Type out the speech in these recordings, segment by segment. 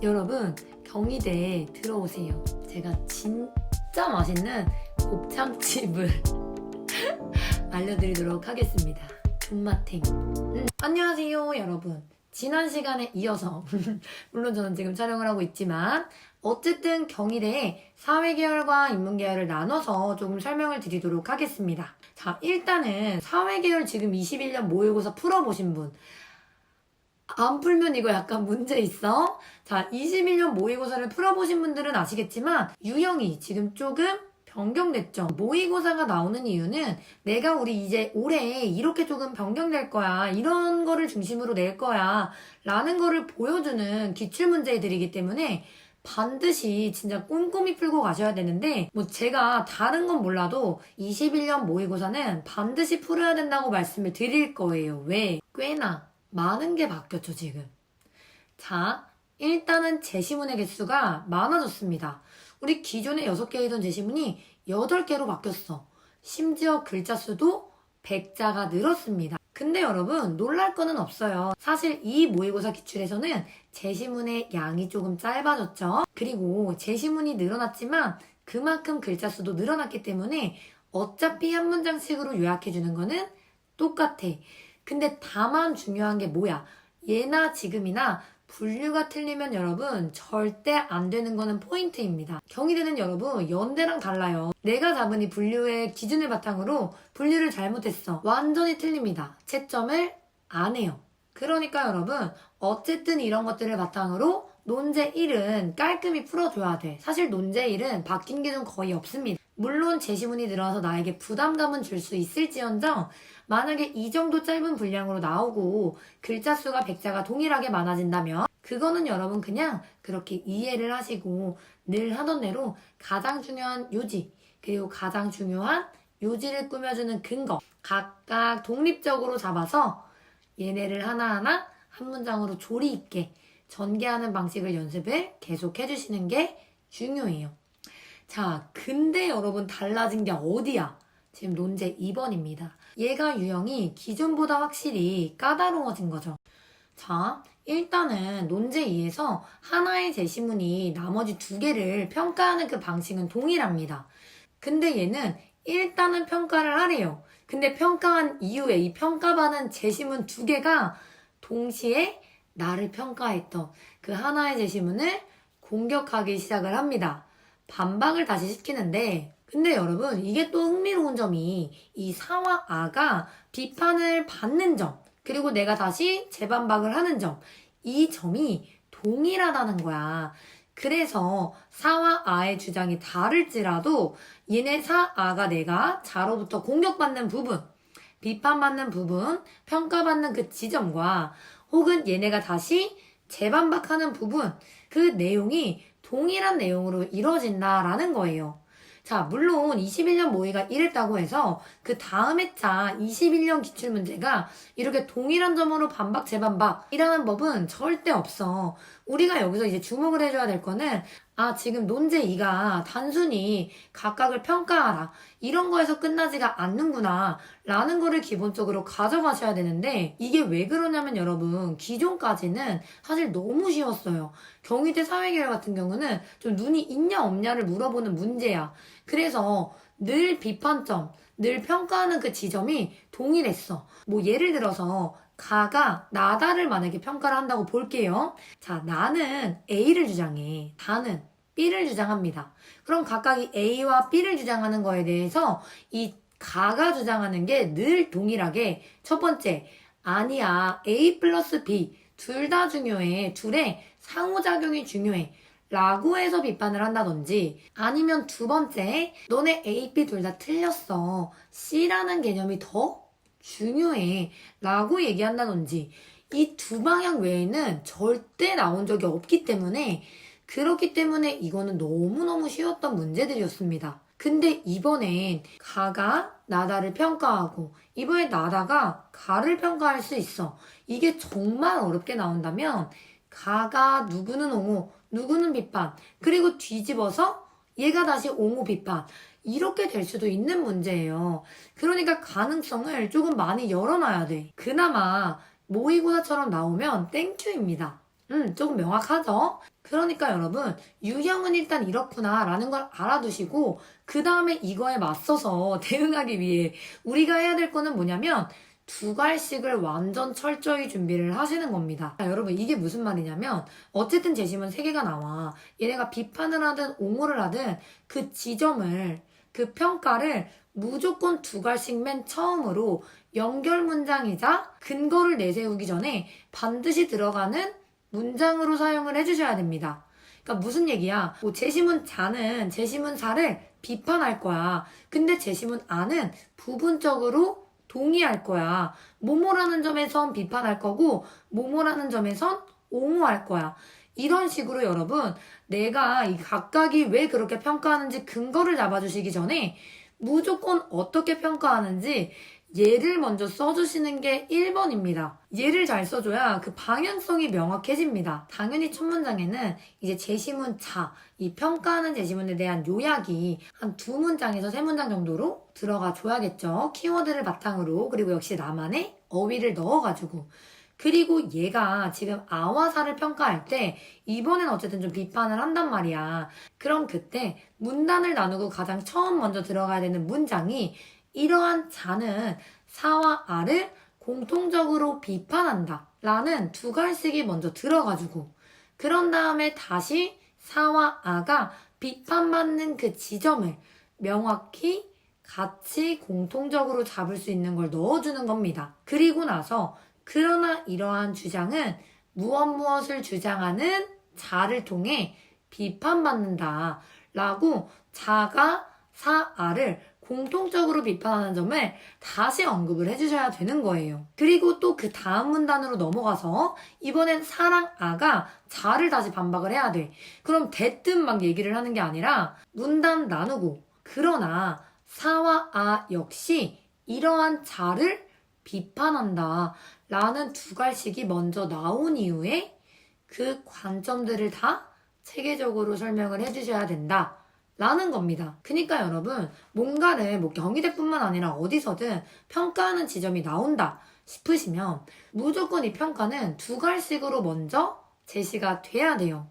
여러분, 경희대에 들어오세요. 제가 진짜 맛있는 곱창집을 알려드리도록 하겠습니다. 존맛탱. 안녕하세요, 여러분. 지난 시간에 이어서 물론 저는 지금 촬영을 하고 있지만 어쨌든 경희대에 사회계열과 인문계열을 나눠서 조금 설명을 드리도록 하겠습니다. 자, 일단은 사회계열 지금 21년 모의고사 풀어보신 분, 안 풀면 이거 약간 문제 있어? 자, 21년 모의고사를 풀어보신 분들은 아시겠지만 유형이 지금 조금 변경됐죠. 모의고사가 나오는 이유는 내가 우리 이제 올해 이렇게 조금 변경될 거야, 이런 거를 중심으로 낼 거야 라는 거를 보여주는 기출문제들이기 때문에 반드시 진짜 꼼꼼히 풀고 가셔야 되는데, 뭐 제가 다른 건 몰라도 21년 모의고사는 반드시 풀어야 된다고 말씀을 드릴 거예요. 왜? 꽤나 많은 게 바뀌었죠, 지금. 자, 일단은 제시문의 개수가 많아졌습니다. 우리 기존에 6개이던 제시문이 8개로 바뀌었어. 심지어 글자 수도 100자가 늘었습니다. 근데 여러분, 놀랄 거는 없어요. 사실 이 모의고사 기출에서는 제시문의 양이 조금 짧아졌죠. 그리고 제시문이 늘어났지만 그만큼 글자 수도 늘어났기 때문에 어차피 한 문장씩으로 요약해주는 거는 똑같아. 근데 다만 중요한 게 뭐야? 예나 지금이나 분류가 틀리면 여러분 절대 안 되는 거는 포인트입니다. 경희대는 여러분 연대랑 달라요. 내가 잡은 이 분류의 기준을 바탕으로 분류를 잘못했어. 완전히 틀립니다. 채점을 안 해요. 그러니까 여러분 어쨌든 이런 것들을 바탕으로 논제 1은 깔끔히 풀어줘야 돼. 사실 논제 1은 바뀐 게 좀 거의 없습니다. 물론 제시문이 늘어서 나에게 부담감은 줄 수 있을지언정 만약에 이 정도 짧은 분량으로 나오고 글자 수가 100자가 동일하게 많아진다면 그거는 여러분 그냥 그렇게 이해를 하시고 늘 하던 대로 가장 중요한 요지, 그리고 가장 중요한 요지를 꾸며주는 근거 각각 독립적으로 잡아서 얘네를 하나하나 한 문장으로 조리 있게 전개하는 방식을 연습을 계속 해주시는 게 중요해요. 자, 근데 여러분 달라진 게 어디야? 지금 논제 2번입니다. 얘가 유형이 기존보다 확실히 까다로워진 거죠. 자, 일단은 논제 2에서 하나의 제시문이 나머지 2개를 평가하는 그 방식은 동일합니다. 근데 얘는 일단은 평가를 하래요. 근데 평가한 이후에 이 평가받은 제시문 2개가 동시에 나를 평가했던 그 하나의 제시문을 공격하기 시작을 합니다. 반박을 다시 시키는데, 근데 여러분 이게 또 흥미로운 점이 이 사와 아가 비판을 받는 점, 그리고 내가 다시 재반박을 하는 점, 이 점이 동일하다는 거야. 그래서 사와 아의 주장이 다를지라도 얘네 사아가 내가 자로부터 공격받는 부분, 비판받는 부분, 평가받는 그 지점과 혹은 얘네가 다시 재반박하는 부분, 그 내용이 동일한 내용으로 이루어진다라는 거예요. 자, 물론 21년 모의가 이랬다고 해서 그 다음 회차 21년 기출문제가 이렇게 동일한 점으로 반박, 재반박이라는 법은 절대 없어. 우리가 여기서 이제 주목을 해줘야 될 거는 지금 논제 2가 단순히 각각을 평가하라 이런 거에서 끝나지가 않는구나 라는 거를 기본적으로 가져가셔야 되는데, 이게 왜 그러냐면 여러분 기존까지는 사실 너무 쉬웠어요. 경희대 사회계열 같은 경우는 좀 눈이 있냐 없냐를 물어보는 문제야. 그래서 늘 비판점, 늘 평가하는 그 지점이 동일했어. 뭐 예를 들어서 가가 나다를 만약에 평가를 한다고 볼게요. 자, 나는 A를 주장해. 다는 B를 주장합니다. 그럼 각각 이 A와 B를 주장하는 거에 대해서 이 가가 주장하는 게 늘 동일하게 첫 번째, 아니야, A 플러스 B 둘 다 중요해. 둘의 상호작용이 중요해. 라고 해서 비판을 한다든지, 아니면 두 번째, 너네 A, B 둘 다 틀렸어. C라는 개념이 더 중요해 라고 얘기한다든지, 이 두 방향 외에는 절대 나온 적이 없기 때문에, 그렇기 때문에 이거는 너무너무 쉬웠던 문제들이었습니다. 근데 이번엔 가가 나다를 평가하고 이번에 나다가 가를 평가할 수 있어. 이게 정말 어렵게 나온다면 가가 누구는 옹호, 누구는 비판, 그리고 뒤집어서 얘가 다시 옹호 비판, 이렇게 될 수도 있는 문제예요. 그러니까 가능성을 조금 많이 열어놔야 돼. 그나마 모의고사처럼 나오면 땡큐입니다. 조금 명확하죠? 그러니까 여러분, 유형은 일단 이렇구나 라는 걸 알아두시고 그 다음에 이거에 맞서서 대응하기 위해 우리가 해야 될 거는 뭐냐면 두 갈씩을 완전 철저히 준비를 하시는 겁니다. 자, 여러분 이게 무슨 말이냐면 어쨌든 제시문 3개가 나와. 얘네가 비판을 하든 옹호를 하든 그 지점을 그 평가를 무조건 두 갈씩 맨 처음으로 연결 문장이자 근거를 내세우기 전에 반드시 들어가는 문장으로 사용을 해주셔야 됩니다. 그러니까 무슨 얘기야? 뭐 제시문 자는 제시문 사를 비판할 거야. 근데 제시문 아는 부분적으로 동의할 거야. 뭐뭐라는 점에선 비판할 거고 뭐뭐라는 점에선 옹호할 거야. 이런 식으로 여러분 내가 이 각각이 왜 그렇게 평가하는지 근거를 잡아주시기 전에 무조건 어떻게 평가하는지 예를 먼저 써주시는 게 1번입니다. 예를 잘 써줘야 그 방향성이 명확해집니다. 당연히 첫 문장에는 이제 제시문 자, 이 평가하는 제시문에 대한 요약이 한 2문장에서 3문장 정도로 들어가 줘야겠죠. 키워드를 바탕으로. 그리고 역시 나만의 어휘를 넣어가지고. 그리고 얘가 지금 아와 사를 평가할 때 이번엔 어쨌든 좀 비판을 한단 말이야. 그럼 그때 문단을 나누고 가장 처음 먼저 들어가야 되는 문장이 이러한 자는 사와 아를 공통적으로 비판한다 라는 두 갈씩이 먼저 들어가지고 그런 다음에 다시 사와 아가 비판받는 그 지점을 명확히 같이 공통적으로 잡을 수 있는 걸 넣어주는 겁니다. 그리고 나서 그러나 이러한 주장은 무엇을 주장하는 자를 통해 비판받는다 라고 자가 사아를 공통적으로 비판하는 점을 다시 언급을 해주셔야 되는 거예요. 그리고 또 그 다음 문단으로 넘어가서 이번엔 사랑 아가 자를 다시 반박을 해야 돼. 그럼 대뜸 막 얘기를 하는 게 아니라 문단 나누고 그러나 사와 아 역시 이러한 자를 비판한다 라는 두 갈씩이 먼저 나온 이후에 그 관점들을 다 체계적으로 설명을 해주셔야 된다. 라는 겁니다. 그러니까 여러분 뭔가를 뭐 경희대뿐만 아니라 어디서든 평가하는 지점이 나온다 싶으시면 무조건 이 평가는 두 갈씩으로 먼저 제시가 돼야 돼요.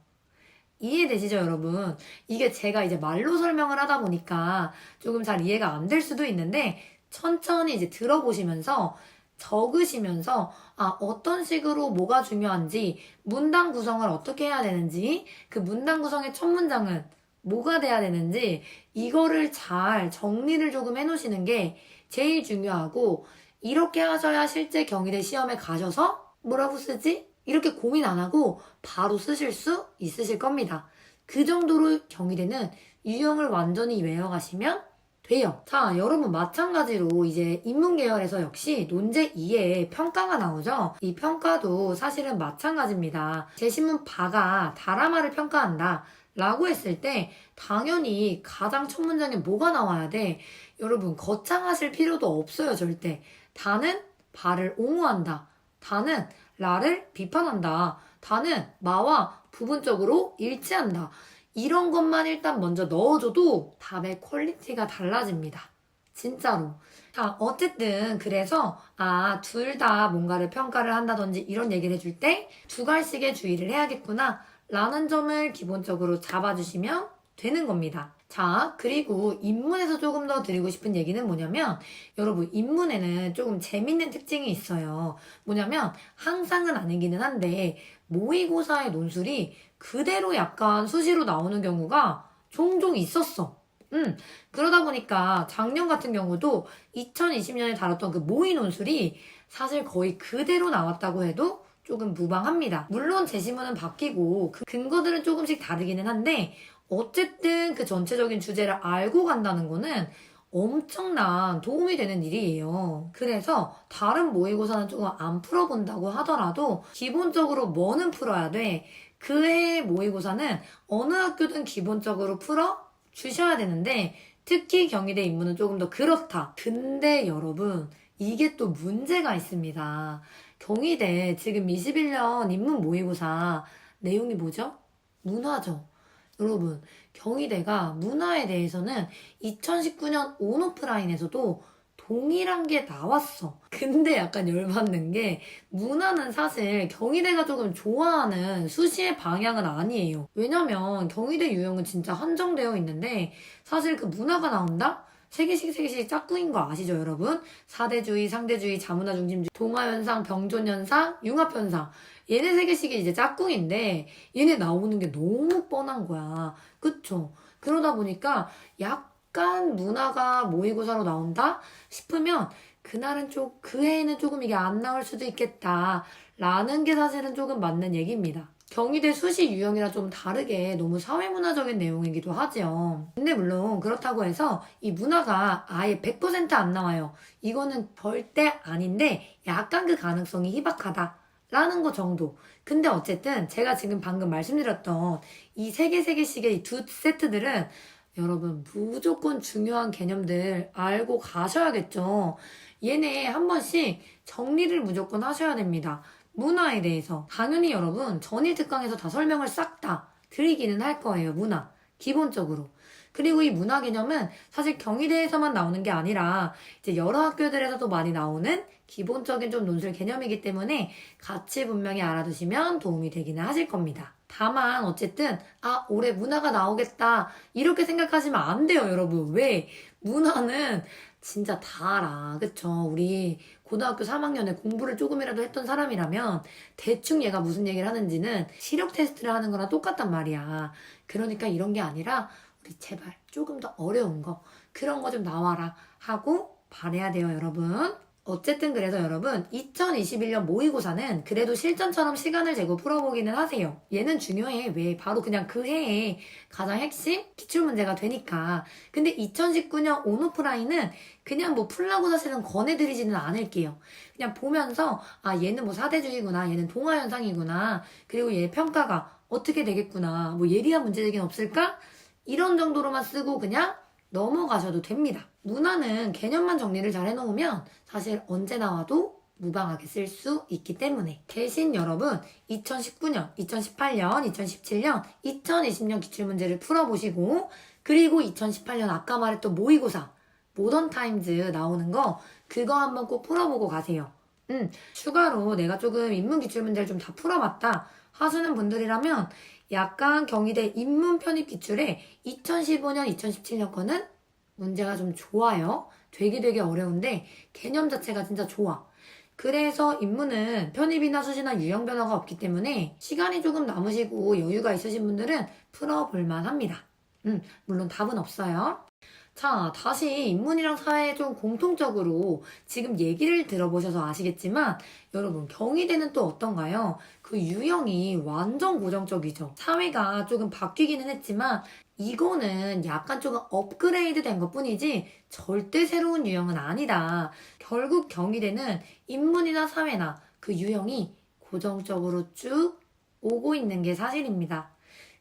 이해되시죠 여러분? 이게 제가 이제 말로 설명을 하다 보니까 조금 잘 이해가 안 될 수도 있는데 천천히 이제 들어보시면서 적으시면서 어떤 식으로 뭐가 중요한지 문단 구성을 어떻게 해야 되는지 그 문단 구성의 첫 문장은 뭐가 돼야 되는지 이거를 잘 정리를 조금 해놓으시는 게 제일 중요하고 이렇게 하셔야 실제 경희대 시험에 가셔서 뭐라고 쓰지? 이렇게 고민 안 하고 바로 쓰실 수 있으실 겁니다. 그 정도로 경희대는 유형을 완전히 외워가시면 돼요. 자, 여러분 마찬가지로 이제 인문계열에서 역시 논제 2에 평가가 나오죠. 이 평가도 사실은 마찬가지입니다. 제시문 바가 다라마를 평가한다. 라고 했을 때 당연히 가장 첫 문장에 뭐가 나와야 돼? 여러분 거창하실 필요도 없어요 절대. 다는 바를 옹호한다. 다는 라를 비판한다. 다는 마와 부분적으로 일치한다. 이런 것만 일단 먼저 넣어줘도 답의 퀄리티가 달라집니다. 진짜로. 자, 어쨌든 그래서 둘 다 뭔가를 평가를 한다든지 이런 얘기를 해줄 때 두 갈씩의 주의를 해야겠구나 라는 점을 기본적으로 잡아주시면 되는 겁니다. 자, 그리고 인문에서 조금 더 드리고 싶은 얘기는 뭐냐면 여러분 인문에는 조금 재밌는 특징이 있어요. 뭐냐면 항상은 아니기는 한데 모의고사의 논술이 그대로 약간 수시로 나오는 경우가 종종 있었어. 그러다 보니까 작년 같은 경우도 2020년에 다뤘던 그 모의 논술이 사실 거의 그대로 나왔다고 해도 조금 무방합니다. 물론 제시문은 바뀌고 그 근거들은 조금씩 다르기는 한데 어쨌든 그 전체적인 주제를 알고 간다는 거는 엄청난 도움이 되는 일이에요. 그래서 다른 모의고사는 조금 안 풀어본다고 하더라도 기본적으로 뭐는 풀어야 돼. 그 해의 모의고사는 어느 학교든 기본적으로 풀어 주셔야 되는데 특히 경희대 인문은 조금 더 그렇다. 근데 여러분 이게 또 문제가 있습니다. 경희대 지금 21년 인문 모의고사 내용이 뭐죠? 문화죠. 여러분 경희대가 문화에 대해서는 2019년 온오프라인에서도 동일한 게 나왔어. 근데 약간 열받는 게 문화는 사실 경희대가 조금 좋아하는 수시의 방향은 아니에요. 왜냐면 경희대 유형은 진짜 한정되어 있는데 사실 그 문화가 나온다? 세개씩 짝꿍인 거 아시죠, 여러분? 사대주의, 상대주의, 자문화 중심주의, 동화현상, 병존현상, 융합현상. 얘네 세개씩이 이제 짝꿍인데 얘네 나오는 게 너무 뻔한 거야. 그쵸? 그러다 보니까 약간 문화가 모의고사로 나온다 싶으면 그날은 그 해에는 조금 이게 안 나올 수도 있겠다. 라는 게 사실은 조금 맞는 얘기입니다. 경희대 수시 유형이랑 좀 다르게 너무 사회문화적인 내용이기도 하죠. 근데 물론 그렇다고 해서 이 문화가 아예 100%안 나와요. 이거는 절대 아닌데 약간 그 가능성이 희박하다. 라는 거 정도. 근데 어쨌든 제가 지금 방금 말씀드렸던 이 세 개씩의 이 두 세트들은 여러분 무조건 중요한 개념들 알고 가셔야겠죠. 얘네 한 번씩 정리를 무조건 하셔야 됩니다. 문화에 대해서. 당연히 여러분 전일 특강에서 다 설명을 싹 다 드리기는 할 거예요. 문화. 기본적으로. 그리고 이 문화 개념은 사실 경희대에서만 나오는 게 아니라 이제 여러 학교들에서도 많이 나오는 기본적인 좀 논술 개념이기 때문에 같이 분명히 알아두시면 도움이 되기는 하실 겁니다. 다만 어쨌든 올해 문화가 나오겠다 이렇게 생각하시면 안 돼요, 여러분. 왜? 문화는 진짜 다 알아. 그쵸? 우리 고등학교 3학년에 공부를 조금이라도 했던 사람이라면 대충 얘가 무슨 얘기를 하는지는 시력 테스트를 하는 거랑 똑같단 말이야. 그러니까 이런 게 아니라 우리 제발 조금 더 어려운 거 그런 거 좀 나와라 하고 바래야 돼요, 여러분. 어쨌든 그래서 여러분 2021년 모의고사는 그래도 실전처럼 시간을 재고 풀어보기는 하세요. 얘는 중요해. 왜? 바로 그냥 그 해에 가장 핵심 기출문제가 되니까. 근데 2019년 온오프라인은 그냥 뭐 풀라고 사실은 권해드리지는 않을게요. 그냥 보면서 얘는 뭐 사대주의구나, 얘는 동화현상이구나, 그리고 얘 평가가 어떻게 되겠구나, 뭐 예리한 문제되긴 없을까? 이런 정도로만 쓰고 그냥 넘어가셔도 됩니다. 문화는 개념만 정리를 잘 해놓으면 사실 언제 나와도 무방하게 쓸 수 있기 때문에. 대신 여러분 2019년, 2018년, 2017년, 2020년 기출문제를 풀어보시고 그리고 2018년 아까 말했던 모의고사 모던타임즈 나오는 거 그거 한번 꼭 풀어보고 가세요. 추가로 내가 조금 인문 기출문제를 좀 다 풀어봤다 하시는 분들이라면 약간 경희대 인문 편입 기출에 2015년, 2017년 거는 문제가 좀 좋아요. 되게 어려운데 개념 자체가 진짜 좋아. 그래서 인문은 편입이나 수시나 유형 변화가 없기 때문에 시간이 조금 남으시고 여유가 있으신 분들은 풀어볼만 합니다. 물론 답은 없어요. 자, 다시 인문이랑 사회 좀 공통적으로 지금 얘기를 들어보셔서 아시겠지만 여러분 경희대는 또 어떤가요? 그 유형이 완전 고정적이죠. 사회가 조금 바뀌기는 했지만 이거는 약간 조금 업그레이드 된 것뿐이지 절대 새로운 유형은 아니다. 결국 경희대는 인문이나 사회나 그 유형이 고정적으로 쭉 오고 있는 게 사실입니다.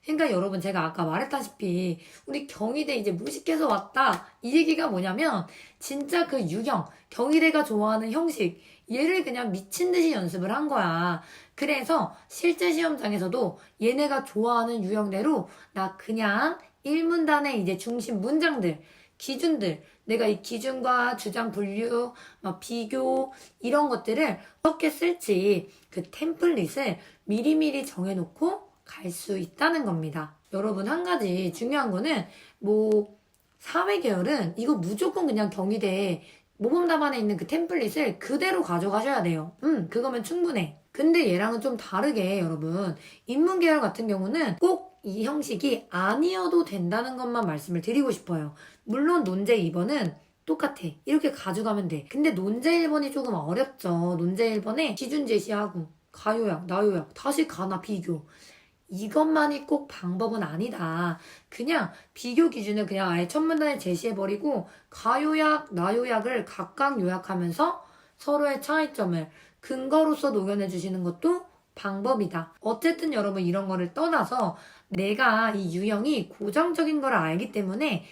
그러니까 여러분 제가 아까 말했다시피 우리 경희대 이제 무식해서 왔다 이 얘기가 뭐냐면 진짜 그 유형 경희대가 좋아하는 형식 얘를 그냥 미친 듯이 연습을 한 거야. 그래서 실제 시험장에서도 얘네가 좋아하는 유형대로 나 그냥 1문단의 이제 중심 문장들 기준들 내가 이 기준과 주장 분류 막 비교 이런 것들을 어떻게 쓸지 그 템플릿을 미리미리 정해놓고 갈 수 있다는 겁니다. 여러분 한 가지 중요한 거는 뭐 사회계열은 이거 무조건 그냥 경희대 모범답안에 있는 그 템플릿을 그대로 가져가셔야 돼요. 그거면 충분해. 근데 얘랑은 좀 다르게 여러분 인문계열 같은 경우는 꼭 이 형식이 아니어도 된다는 것만 말씀을 드리고 싶어요. 물론 논제 2번은 똑같아. 이렇게 가져가면 돼. 근데 논제 1번이 조금 어렵죠. 논제 1번에 기준 제시하고 가요약, 나요약, 다시 가나 비교. 이것만이 꼭 방법은 아니다. 그냥 비교 기준을 그냥 아예 첫 문단에 제시해버리고 가요약, 나요약을 각각 요약하면서 서로의 차이점을 근거로서 녹여내 주시는 것도 방법이다. 어쨌든 여러분 이런 거를 떠나서 내가 이 유형이 고정적인 걸 알기 때문에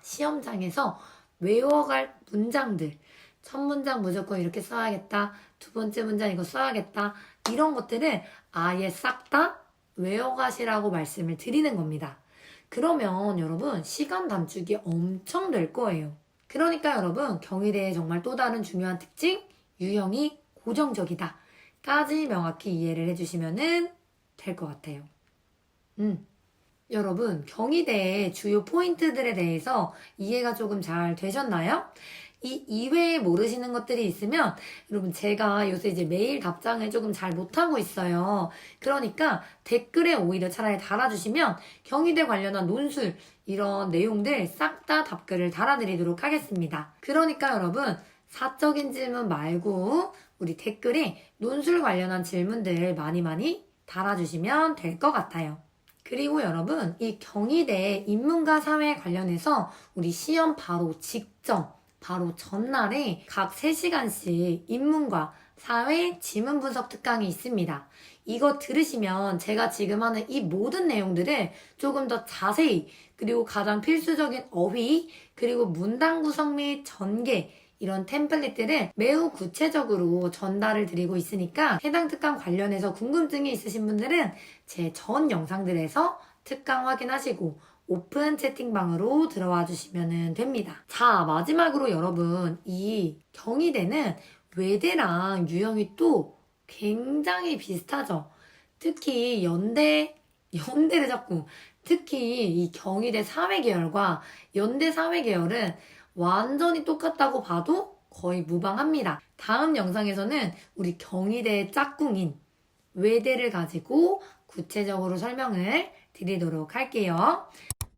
시험장에서 외워갈 문장들 첫 문장 무조건 이렇게 써야겠다. 두 번째 문장 이거 써야겠다. 이런 것들은 아예 싹 다 외워가시라고 말씀을 드리는 겁니다. 그러면 여러분 시간 단축이 엄청 될 거예요. 그러니까 여러분, 경희대의 정말 또 다른 중요한 특징, 유형이 고정적이다 까지 명확히 이해를 해주시면 될 것 같아요. 여러분, 경희대의 주요 포인트들에 대해서 이해가 조금 잘 되셨나요? 이 이외에 모르시는 것들이 있으면 여러분, 제가 요새 이제 메일 답장을 조금 잘 못하고 있어요. 그러니까 댓글에 오히려 차라리 달아주시면 경희대 관련한 논술 이런 내용들 싹 다 답글을 달아드리도록 하겠습니다. 그러니까 여러분, 사적인 질문 말고 우리 댓글에 논술 관련한 질문들 많이 많이 달아주시면 될 것 같아요. 그리고 여러분, 이 경희대 인문과 사회 관련해서 우리 시험 바로 직전, 바로 전날에 각 3시간씩 인문과 사회 지문 분석 특강이 있습니다. 이거 들으시면 제가 지금 하는 이 모든 내용들을 조금 더 자세히, 그리고 가장 필수적인 어휘, 그리고 문단 구성 및 전개, 이런 템플릿들을 매우 구체적으로 전달을 드리고 있으니까 해당 특강 관련해서 궁금증이 있으신 분들은 제 전 영상들에서 특강 확인하시고 오픈 채팅방으로 들어와 주시면 됩니다. 자, 마지막으로 여러분, 이 경희대는 외대랑 유형이 또 굉장히 비슷하죠. 특히 연대를 자꾸, 특히 이 경희대 사회계열과 연대 사회계열은 완전히 똑같다고 봐도 거의 무방합니다. 다음 영상에서는 우리 경희대의 짝꿍인 외대를 가지고 구체적으로 설명을 드리도록 할게요.